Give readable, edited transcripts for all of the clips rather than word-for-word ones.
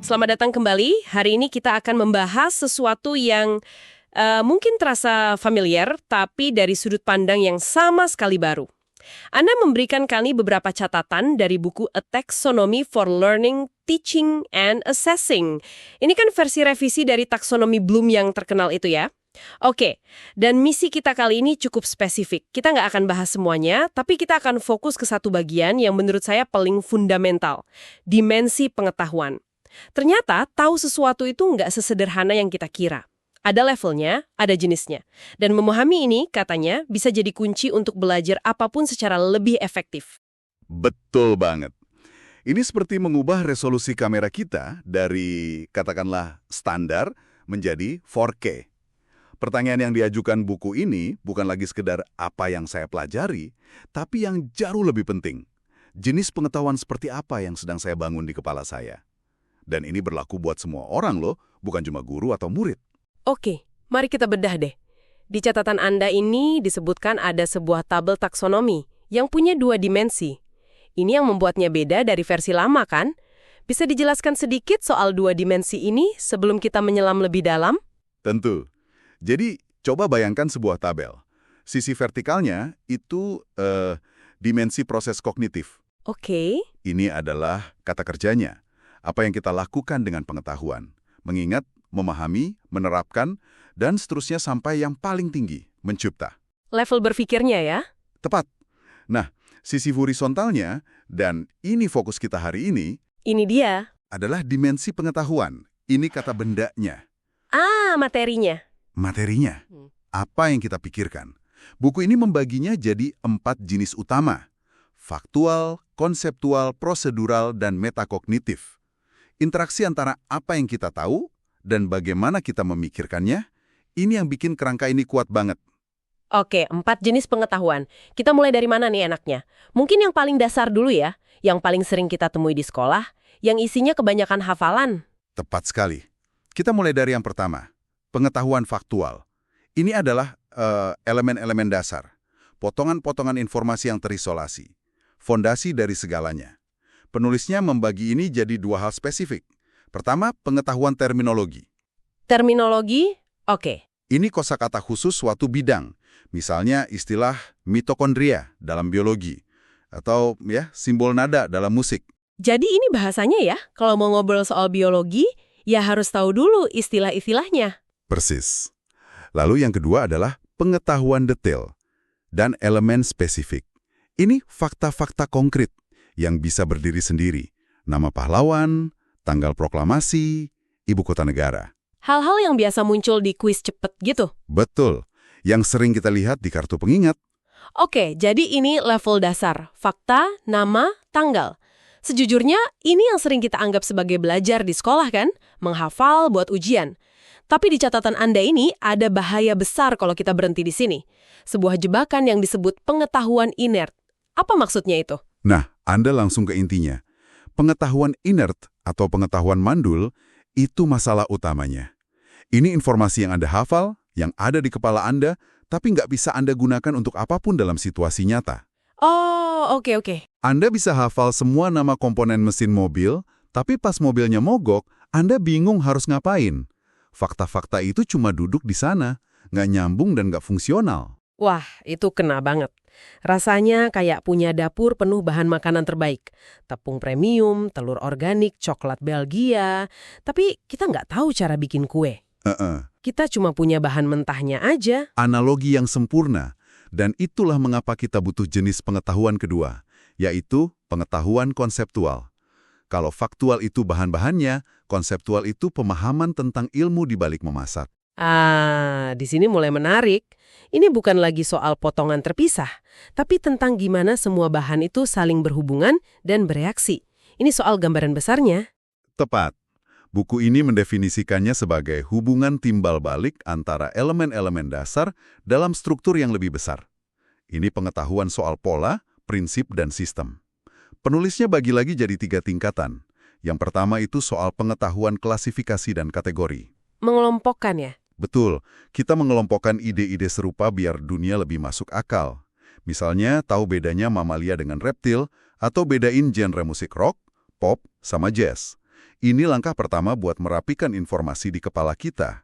Selamat datang kembali. Hari ini kita akan membahas sesuatu yang mungkin terasa familiar, tapi dari sudut pandang yang sama sekali baru. Anda memberikan kami beberapa catatan dari buku A Taxonomy for Learning, Teaching, and Assessing. Ini kan versi revisi dari taksonomi Bloom yang terkenal itu ya. Oke, dan misi kita kali ini cukup spesifik. Kita nggak akan bahas semuanya, tapi kita akan fokus ke satu bagian yang menurut saya paling fundamental, dimensi pengetahuan. Ternyata tahu sesuatu itu nggak sesederhana yang kita kira. Ada levelnya, ada jenisnya. Dan memahami ini, katanya, bisa jadi kunci untuk belajar apapun secara lebih efektif. Betul banget. Ini seperti mengubah resolusi kamera kita dari, katakanlah, standar menjadi 4K. Pertanyaan yang diajukan buku ini bukan lagi sekedar apa yang saya pelajari, tapi yang jauh lebih penting. Jenis pengetahuan seperti apa yang sedang saya bangun di kepala saya. Dan ini berlaku buat semua orang loh, bukan cuma guru atau murid. Oke, mari kita bedah deh. Di catatan Anda ini disebutkan ada sebuah tabel taksonomi yang punya 2 dimensi. Ini yang membuatnya beda dari versi lama kan? Bisa dijelaskan sedikit soal 2 dimensi ini sebelum kita menyelam lebih dalam? Tentu. Jadi, coba bayangkan sebuah tabel. Sisi vertikalnya itu dimensi proses kognitif. Oke. Ini adalah kata kerjanya. Apa yang kita lakukan dengan pengetahuan. Mengingat, memahami, menerapkan, dan seterusnya sampai yang paling tinggi, mencipta. Level berpikirnya ya? Tepat. Nah, sisi horizontalnya, dan ini fokus kita hari Ini dia. adalah dimensi pengetahuan. Ini kata bendanya. Materinya. Materinya. Apa yang kita pikirkan. Buku ini membaginya jadi 4 jenis utama. Faktual, konseptual, prosedural, dan metakognitif. Interaksi antara apa yang kita tahu dan bagaimana kita memikirkannya, ini yang bikin kerangka ini kuat banget. Oke, 4 jenis pengetahuan. Kita mulai dari mana nih enaknya? Mungkin yang paling dasar dulu ya, yang paling sering kita temui di sekolah, yang isinya kebanyakan hafalan. Tepat sekali. Kita mulai dari yang pertama, pengetahuan faktual. Ini adalah elemen-elemen dasar, potongan-potongan informasi yang terisolasi, fondasi dari segalanya. Penulisnya membagi ini jadi 2 hal spesifik. Pertama, pengetahuan terminologi. Terminologi? Oke. Ini kosakata khusus suatu bidang. Misalnya istilah mitokondria dalam biologi. Atau simbol nada dalam musik. Jadi ini bahasanya ya, kalau mau ngobrol soal biologi, ya harus tahu dulu istilah-istilahnya. Persis. Lalu yang kedua adalah pengetahuan detail dan elemen spesifik. Ini fakta-fakta konkret yang bisa berdiri sendiri. Nama pahlawan, tanggal proklamasi, ibu kota negara. Hal-hal yang biasa muncul di kuis cepet gitu. Betul. Yang sering kita lihat di kartu pengingat. Oke, jadi ini level dasar. Fakta, nama, tanggal. Sejujurnya, ini yang sering kita anggap sebagai belajar di sekolah kan? Menghafal buat ujian. Tapi di catatan Anda ini ada bahaya besar kalau kita berhenti di sini. Sebuah jebakan yang disebut pengetahuan inert. Apa maksudnya itu? Nah, Anda langsung ke intinya. Pengetahuan inert atau pengetahuan mandul itu masalah utamanya. Ini informasi yang Anda hafal, yang ada di kepala Anda, tapi nggak bisa Anda gunakan untuk apapun dalam situasi nyata. Oh, oke. Anda bisa hafal semua nama komponen mesin mobil, tapi pas mobilnya mogok, Anda bingung harus ngapain. Fakta-fakta itu cuma duduk di sana, nggak nyambung dan nggak fungsional. Wah, itu kena banget. Rasanya kayak punya dapur penuh bahan makanan terbaik. Tepung premium, telur organik, coklat Belgia. Tapi kita nggak tahu cara bikin kue. Kita cuma punya bahan mentahnya aja. Analogi yang sempurna. Dan itulah mengapa kita butuh jenis pengetahuan kedua, yaitu pengetahuan konseptual. Kalau faktual itu bahan-bahannya, konseptual itu pemahaman tentang ilmu di balik memasak. Di sini mulai menarik. Ini bukan lagi soal potongan terpisah, tapi tentang gimana semua bahan itu saling berhubungan dan bereaksi. Ini soal gambaran besarnya. Tepat. Buku ini mendefinisikannya sebagai hubungan timbal balik antara elemen-elemen dasar dalam struktur yang lebih besar. Ini pengetahuan soal pola, prinsip, dan sistem. Penulisnya bagi lagi jadi 3 tingkatan. Yang pertama itu soal pengetahuan klasifikasi dan kategori. Mengelompokkan ya? Betul, kita mengelompokkan ide-ide serupa biar dunia lebih masuk akal. Misalnya, tahu bedanya mamalia dengan reptil, atau bedain genre musik rock, pop, sama jazz. Ini langkah pertama buat merapikan informasi di kepala kita.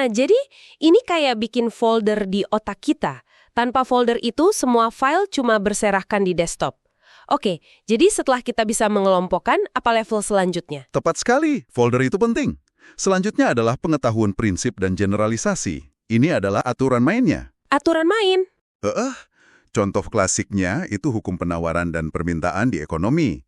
Jadi ini kayak bikin folder di otak kita. Tanpa folder itu, semua file cuma berserakan di desktop. Oke, jadi setelah kita bisa mengelompokkan, apa level selanjutnya? Tepat sekali, folder itu penting. Selanjutnya adalah pengetahuan prinsip dan generalisasi. Ini adalah aturan mainnya. Aturan main. Contoh klasiknya itu hukum penawaran dan permintaan di ekonomi.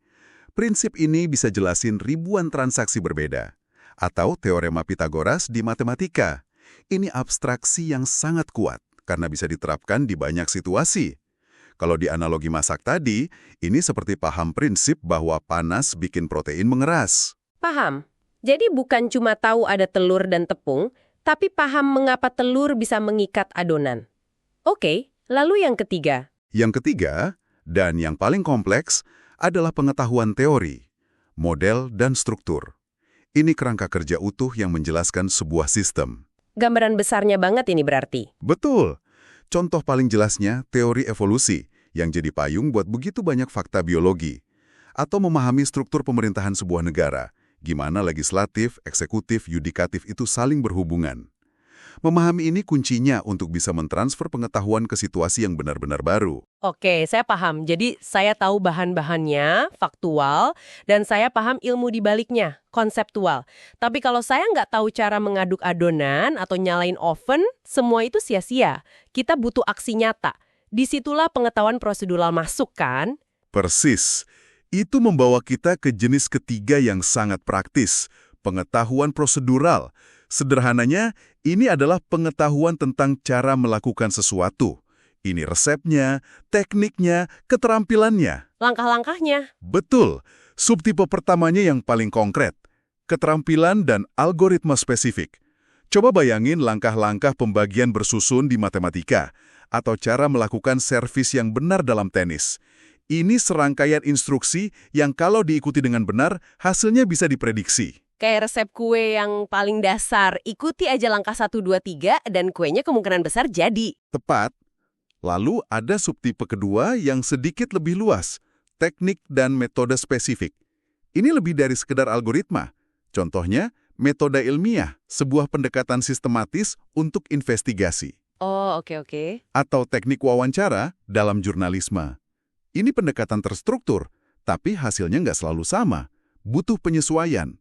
Prinsip ini bisa jelasin ribuan transaksi berbeda. Atau teorema Pythagoras di matematika. Ini abstraksi yang sangat kuat karena bisa diterapkan di banyak situasi. Kalau di analogi masak tadi, ini seperti paham prinsip bahwa panas bikin protein mengeras. Paham. Jadi bukan cuma tahu ada telur dan tepung, tapi paham mengapa telur bisa mengikat adonan. Oke, lalu yang ketiga. Yang ketiga, dan yang paling kompleks, adalah pengetahuan teori, model, dan struktur. Ini kerangka kerja utuh yang menjelaskan sebuah sistem. Gambaran besarnya banget ini berarti. Betul. Contoh paling jelasnya teori evolusi yang jadi payung buat begitu banyak fakta biologi. Atau memahami struktur pemerintahan sebuah negara, gimana legislatif, eksekutif, yudikatif itu saling berhubungan. Memahami ini kuncinya untuk bisa mentransfer pengetahuan ke situasi yang benar-benar baru. Oke, saya paham. Jadi saya tahu bahan-bahannya, faktual, dan saya paham ilmu di baliknya, konseptual. Tapi kalau saya nggak tahu cara mengaduk adonan atau nyalain oven, semua itu sia-sia. Kita butuh aksi nyata. Disitulah pengetahuan prosedural masuk, kan? Persis. Itu membawa kita ke jenis ketiga yang sangat praktis, pengetahuan prosedural. Sederhananya, ini adalah pengetahuan tentang cara melakukan sesuatu. Ini resepnya, tekniknya, keterampilannya. Langkah-langkahnya. Betul. Subtipe pertamanya yang paling konkret. Keterampilan dan algoritma spesifik. Coba bayangin langkah-langkah pembagian bersusun di matematika, atau cara melakukan servis yang benar dalam tenis. Ini serangkaian instruksi yang kalau diikuti dengan benar, hasilnya bisa diprediksi. Kayak resep kue yang paling dasar, ikuti aja langkah 1, 2, 3, dan kuenya kemungkinan besar jadi. Tepat. Lalu ada subtipe kedua yang sedikit lebih luas, teknik dan metode spesifik. Ini lebih dari sekedar algoritma. Contohnya, metode ilmiah, sebuah pendekatan sistematis untuk investigasi. Oh, oke. Atau teknik wawancara dalam jurnalisme. Ini pendekatan terstruktur, tapi hasilnya nggak selalu sama. Butuh penyesuaian.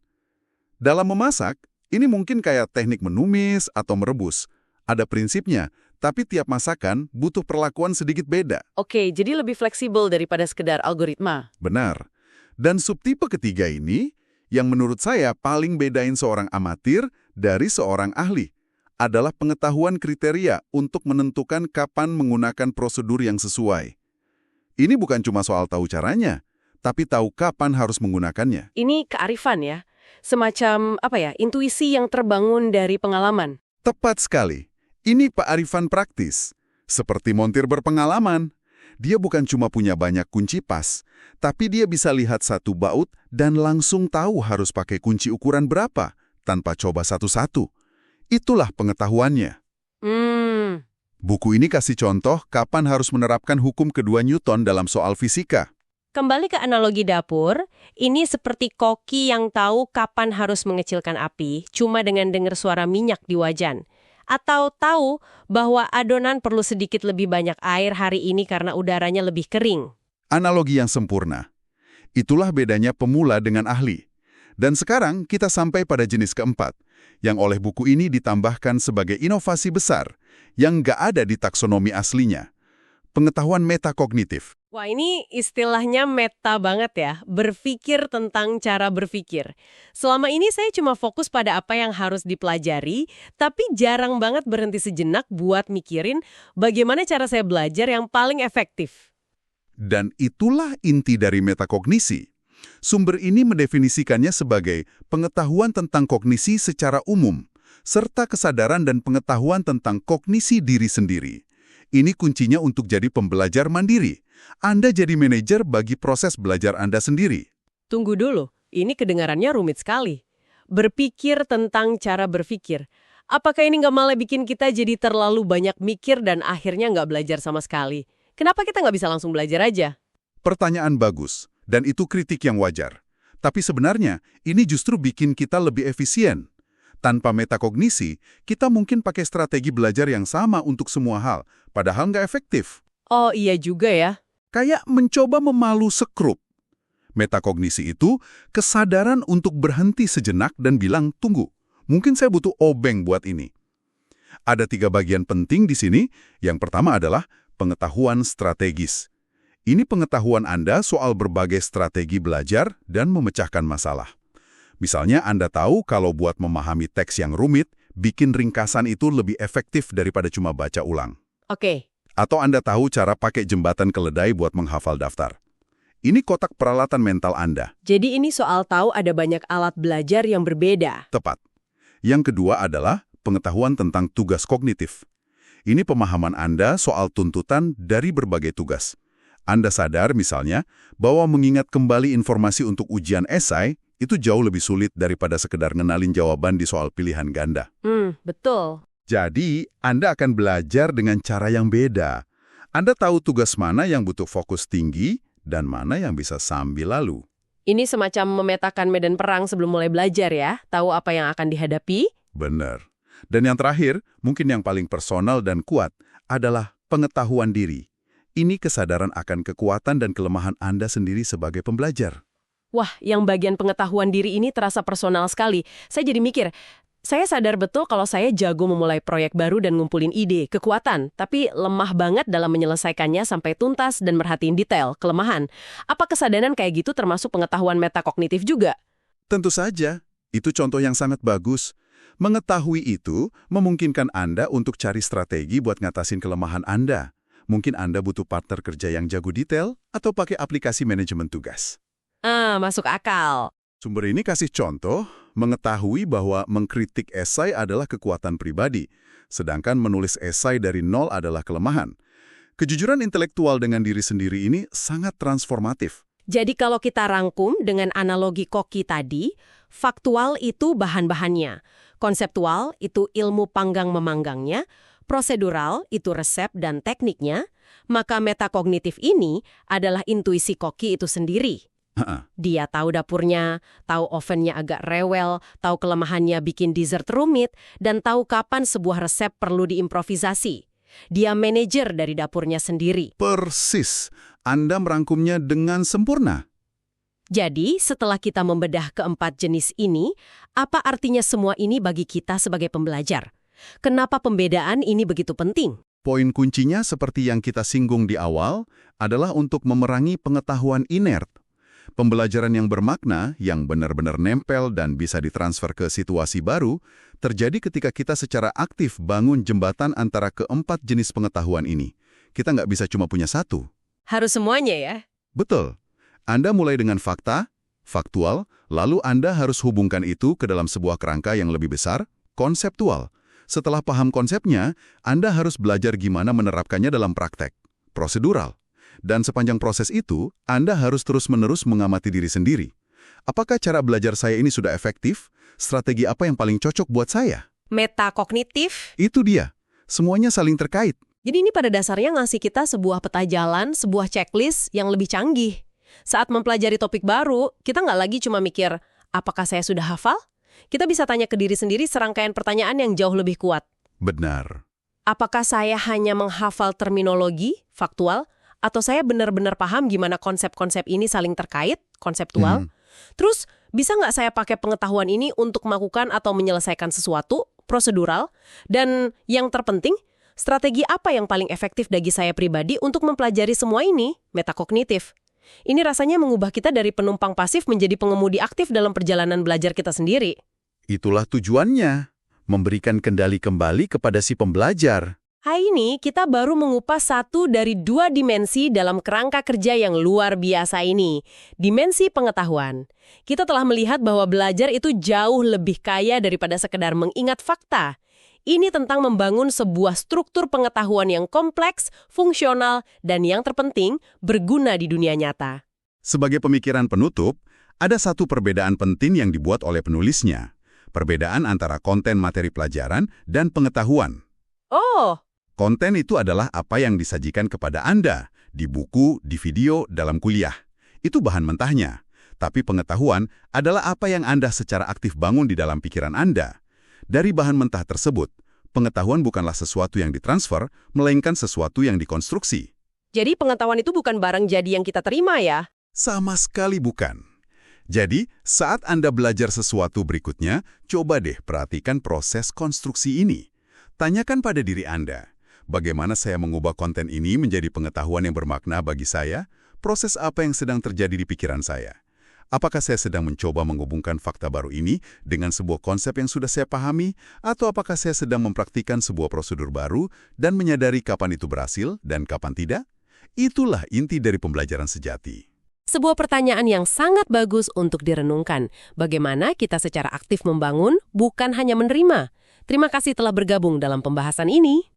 Dalam memasak, ini mungkin kayak teknik menumis atau merebus. Ada prinsipnya, tapi tiap masakan butuh perlakuan sedikit beda. Oke, jadi lebih fleksibel daripada sekedar algoritma. Benar. Dan subtipe ketiga ini, yang menurut saya paling bedain seorang amatir dari seorang ahli, adalah pengetahuan kriteria untuk menentukan kapan menggunakan prosedur yang sesuai. Ini bukan cuma soal tahu caranya, tapi tahu kapan harus menggunakannya. Ini kearifan ya. Semacam, intuisi yang terbangun dari pengalaman. Tepat sekali. Ini kearifan praktis. Seperti montir berpengalaman. Dia bukan cuma punya banyak kunci pas, tapi dia bisa lihat satu baut dan langsung tahu harus pakai kunci ukuran berapa, tanpa coba satu-satu. Itulah pengetahuannya. Buku ini kasih contoh kapan harus menerapkan hukum kedua Newton dalam soal fisika. Kembali ke analogi dapur, ini seperti koki yang tahu kapan harus mengecilkan api cuma dengan dengar suara minyak di wajan. Atau tahu bahwa adonan perlu sedikit lebih banyak air hari ini karena udaranya lebih kering. Analogi yang sempurna. Itulah bedanya pemula dengan ahli. Dan sekarang kita sampai pada jenis keempat, yang oleh buku ini ditambahkan sebagai inovasi besar yang nggak ada di taksonomi aslinya. Pengetahuan metakognitif. Wah, ini istilahnya meta banget ya, berpikir tentang cara berpikir. Selama ini saya cuma fokus pada apa yang harus dipelajari, tapi jarang banget berhenti sejenak buat mikirin bagaimana cara saya belajar yang paling efektif. Dan itulah inti dari metakognisi. Sumber ini mendefinisikannya sebagai pengetahuan tentang kognisi secara umum, serta kesadaran dan pengetahuan tentang kognisi diri sendiri. Ini kuncinya untuk jadi pembelajar mandiri. Anda jadi manajer bagi proses belajar Anda sendiri. Tunggu dulu, ini kedengarannya rumit sekali. Berpikir tentang cara berpikir. Apakah ini nggak malah bikin kita jadi terlalu banyak mikir dan akhirnya nggak belajar sama sekali? Kenapa kita nggak bisa langsung belajar aja? Pertanyaan bagus, dan itu kritik yang wajar. Tapi sebenarnya, ini justru bikin kita lebih efisien. Tanpa metakognisi, kita mungkin pakai strategi belajar yang sama untuk semua hal, padahal nggak efektif. Oh iya juga ya. Kayak mencoba memalu sekrup. Metakognisi itu kesadaran untuk berhenti sejenak dan bilang, tunggu, mungkin saya butuh obeng buat ini. Ada 3 bagian penting di sini. Yang pertama adalah pengetahuan strategis. Ini pengetahuan Anda soal berbagai strategi belajar dan memecahkan masalah. Misalnya Anda tahu kalau buat memahami teks yang rumit, bikin ringkasan itu lebih efektif daripada cuma baca ulang. Oke. Atau Anda tahu cara pakai jembatan keledai buat menghafal daftar. Ini kotak peralatan mental Anda. Jadi ini soal tahu ada banyak alat belajar yang berbeda. Tepat. Yang kedua adalah pengetahuan tentang tugas kognitif. Ini pemahaman Anda soal tuntutan dari berbagai tugas. Anda sadar misalnya bahwa mengingat kembali informasi untuk ujian esai itu jauh lebih sulit daripada sekedar ngenalin jawaban di soal pilihan ganda. Betul. Jadi, Anda akan belajar dengan cara yang beda. Anda tahu tugas mana yang butuh fokus tinggi dan mana yang bisa sambil lalu. Ini semacam memetakan medan perang sebelum mulai belajar ya, tahu apa yang akan dihadapi. Benar. Dan yang terakhir, mungkin yang paling personal dan kuat, adalah pengetahuan diri. Ini kesadaran akan kekuatan dan kelemahan Anda sendiri sebagai pembelajar. Wah, yang bagian pengetahuan diri ini terasa personal sekali. Saya jadi mikir, saya sadar betul kalau saya jago memulai proyek baru dan ngumpulin ide, kekuatan, tapi lemah banget dalam menyelesaikannya sampai tuntas dan merhatiin detail, kelemahan. Apa kesadaran kayak gitu termasuk pengetahuan metakognitif juga? Tentu saja, itu contoh yang sangat bagus. Mengetahui itu memungkinkan Anda untuk cari strategi buat ngatasin kelemahan Anda. Mungkin Anda butuh partner kerja yang jago detail atau pakai aplikasi manajemen tugas. Masuk akal. Sumber ini kasih contoh, mengetahui bahwa mengkritik esai adalah kekuatan pribadi, sedangkan menulis esai dari nol adalah kelemahan. Kejujuran intelektual dengan diri sendiri ini sangat transformatif. Jadi kalau kita rangkum dengan analogi koki tadi, faktual itu bahan-bahannya, konseptual itu ilmu panggang-memanggangnya, prosedural itu resep dan tekniknya, maka metakognitif ini adalah intuisi koki itu sendiri. Dia tahu dapurnya, tahu ovennya agak rewel, tahu kelemahannya bikin dessert rumit, dan tahu kapan sebuah resep perlu diimprovisasi. Dia manajer dari dapurnya sendiri. Persis, Anda merangkumnya dengan sempurna. Jadi, setelah kita membedah keempat jenis ini, apa artinya semua ini bagi kita sebagai pembelajar? Kenapa pembedaan ini begitu penting? Poin kuncinya seperti yang kita singgung di awal adalah untuk memerangi pengetahuan inert. Pembelajaran yang bermakna, yang benar-benar nempel dan bisa ditransfer ke situasi baru, terjadi ketika kita secara aktif bangun jembatan antara keempat jenis pengetahuan ini. Kita nggak bisa cuma punya satu. Harus semuanya ya? Betul. Anda mulai dengan fakta, faktual, lalu Anda harus hubungkan itu ke dalam sebuah kerangka yang lebih besar, konseptual. Setelah paham konsepnya, Anda harus belajar gimana menerapkannya dalam praktek, prosedural. Dan sepanjang proses itu, Anda harus terus-menerus mengamati diri sendiri. Apakah cara belajar saya ini sudah efektif? Strategi apa yang paling cocok buat saya? Metakognitif? Itu dia. Semuanya saling terkait. Jadi ini pada dasarnya ngasih kita sebuah peta jalan, sebuah checklist yang lebih canggih. Saat mempelajari topik baru, kita nggak lagi cuma mikir, apakah saya sudah hafal? Kita bisa tanya ke diri sendiri serangkaian pertanyaan yang jauh lebih kuat. Benar. Apakah saya hanya menghafal terminologi, faktual, atau saya benar-benar paham gimana konsep-konsep ini saling terkait, konseptual? Terus, bisa nggak saya pakai pengetahuan ini untuk melakukan atau menyelesaikan sesuatu, prosedural? Dan yang terpenting, strategi apa yang paling efektif bagi saya pribadi untuk mempelajari semua ini, metakognitif? Ini rasanya mengubah kita dari penumpang pasif menjadi pengemudi aktif dalam perjalanan belajar kita sendiri. Itulah tujuannya, memberikan kendali kembali kepada si pembelajar. Hari ini kita baru mengupas satu dari 2 dimensi dalam kerangka kerja yang luar biasa ini, dimensi pengetahuan. Kita telah melihat bahwa belajar itu jauh lebih kaya daripada sekedar mengingat fakta. Ini tentang membangun sebuah struktur pengetahuan yang kompleks, fungsional, dan yang terpenting, berguna di dunia nyata. Sebagai pemikiran penutup, ada satu perbedaan penting yang dibuat oleh penulisnya. Perbedaan antara konten materi pelajaran dan pengetahuan. Oh, Konten itu adalah apa yang disajikan kepada Anda, di buku, di video, dalam kuliah. Itu bahan mentahnya. Tapi pengetahuan adalah apa yang Anda secara aktif bangun di dalam pikiran Anda. Dari bahan mentah tersebut, pengetahuan bukanlah sesuatu yang ditransfer, melainkan sesuatu yang dikonstruksi. Jadi pengetahuan itu bukan barang jadi yang kita terima ya? Sama sekali bukan. Jadi, saat Anda belajar sesuatu berikutnya, coba deh perhatikan proses konstruksi ini. Tanyakan pada diri Anda, bagaimana saya mengubah konten ini menjadi pengetahuan yang bermakna bagi saya? Proses apa yang sedang terjadi di pikiran saya? Apakah saya sedang mencoba menghubungkan fakta baru ini dengan sebuah konsep yang sudah saya pahami? Atau apakah saya sedang mempraktikkan sebuah prosedur baru dan menyadari kapan itu berhasil dan kapan tidak? Itulah inti dari pembelajaran sejati. Sebuah pertanyaan yang sangat bagus untuk direnungkan. Bagaimana kita secara aktif membangun, bukan hanya menerima. Terima kasih telah bergabung dalam pembahasan ini.